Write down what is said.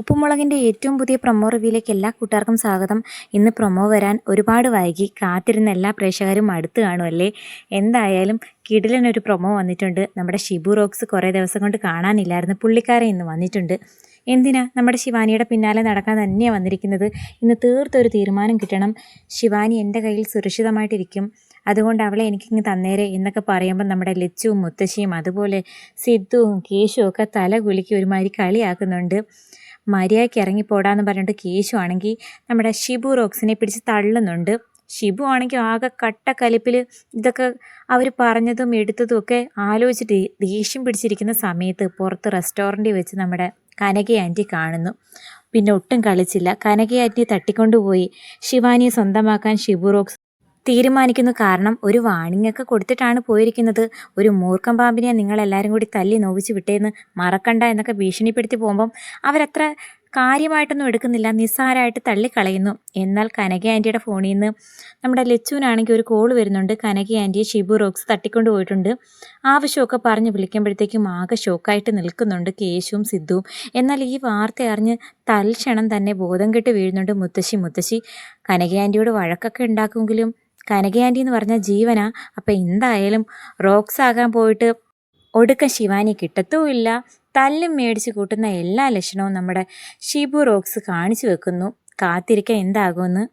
ഉപ്പുമുളകിൻ്റെ ഏറ്റവും പുതിയ പ്രൊമോ റിവ്യൂയിലേക്ക് എല്ലാ കൂട്ടുകാർക്കും സ്വാഗതം. ഇന്ന് പ്രൊമോ വരാൻ ഒരുപാട് വൈകി, കാത്തിരുന്ന എല്ലാ പ്രേക്ഷകരും അടുത്ത് കാണുമല്ലേ. എന്തായാലും കിടിലനൊരു പ്രൊമോ വന്നിട്ടുണ്ട്. നമ്മുടെ ഷിബു റോക്സ് കുറേ ദിവസം കൊണ്ട് കാണാനില്ലായിരുന്നു, പുള്ളിക്കാരൻ ഇന്ന് വന്നിട്ടുണ്ട്. എന്തിനാ നമ്മുടെ ശിവാനിയുടെ പിന്നാലെ നടക്കാൻ തന്നെയാണ് വന്നിരിക്കുന്നത്. ഇന്ന് തീർത്തൊരു തീരുമാനം കിട്ടണം. ശിവാനി എൻ്റെ കയ്യിൽ സുരക്ഷിതമായിട്ടിരിക്കും, അതുകൊണ്ട് അവളെ എനിക്കിങ്ങ് തന്നേരെ എന്നൊക്കെ പറയുമ്പോൾ നമ്മുടെ ലച്ചുവും മുത്തശ്ശിയും അതുപോലെ സിദ്ധുവും കേശുവും ഒക്കെ തല കുലുക്കി ഒരുമാതിരി കളിയാക്കുന്നുണ്ട്. മര്യാദയ്ക്ക് ഇറങ്ങിപ്പോടാന്ന് പറഞ്ഞിട്ട് കേശു ആണെങ്കിൽ നമ്മുടെ ഷിബു റോക്സിനെ പിടിച്ച് തള്ളുന്നുണ്ട്. ഷിബു ആണെങ്കിൽ ആകെ കട്ടക്കലിപ്പിൽ ഇതൊക്കെ അവർ പറഞ്ഞതും എടുത്തതും ഒക്കെ ആലോചിച്ചിട്ട് ദേഷ്യം പിടിച്ചിരിക്കുന്ന സമയത്ത് പുറത്ത് റെസ്റ്റോറൻറ്റിൽ വെച്ച് നമ്മുടെ കനക ആൻറ്റി കാണുന്നു. പിന്നെ ഒട്ടും കളിച്ചില്ല, കനക ആൻറ്റി തട്ടിക്കൊണ്ടുപോയി ശിവാനിയെ സ്വന്തമാക്കാൻ ഷിബു റോക്സ് തീരുമാനിക്കുന്നു. കാരണം ഒരു വാണിംഗ് ഒക്കെ കൊടുത്തിട്ടാണ് പോയിരിക്കുന്നത്. ഒരു മൂർഖം പാമ്പിനെ നിങ്ങളെല്ലാവരും കൂടി തല്ലി നോവിച്ച് വിട്ടേന്ന് മറക്കണ്ട എന്നൊക്കെ ഭീഷണിപ്പെടുത്തി പോകുമ്പം അവരത്ര കാര്യമായിട്ടൊന്നും എടുക്കുന്നില്ല, നിസ്സാരമായിട്ട് തള്ളിക്കളയുന്നു. എന്നാൽ കനക ആൻറ്റിയുടെ ഫോണിൽ നിന്ന് നമ്മുടെ ലച്ചുവിനാണെങ്കിൽ ഒരു കോൾ വരുന്നുണ്ട്. കനക ആൻറ്റിയെ ഷിബു റോക്സ് തട്ടിക്കൊണ്ട് പോയിട്ടുണ്ട്. ആവശ്യമൊക്കെ പറഞ്ഞ് വിളിക്കുമ്പോഴത്തേക്കും ആകെ ഷോക്കായിട്ട് നിൽക്കുന്നുണ്ട് കേശുവും സിദ്ധുവും. എന്നാൽ ഈ വാർത്ത അറിഞ്ഞ് തൽക്ഷണം തന്നെ ബോധം കെട്ട് വീഴുന്നുണ്ട് മുത്തശ്ശി. കനക ആൻറ്റിയോട് വഴക്കൊക്കെ ഉണ്ടാക്കുമെങ്കിലും കനക ആൻറ്റി എന്ന് പറഞ്ഞാൽ ജീവനാ. അപ്പം എന്തായാലും റോക്സ് ആകാൻ പോയിട്ട് ഒടുക്കം ശിവാനി കിട്ടത്തുമില്ല. തല്ലും മേടിച്ച് കൂട്ടുന്ന എല്ലാ ലക്ഷണവും നമ്മുടെ ഷിബു റോക്സ് കാണിച്ചു വെക്കുന്നു. കാത്തിരിക്കാൻ എന്താകുമെന്ന്.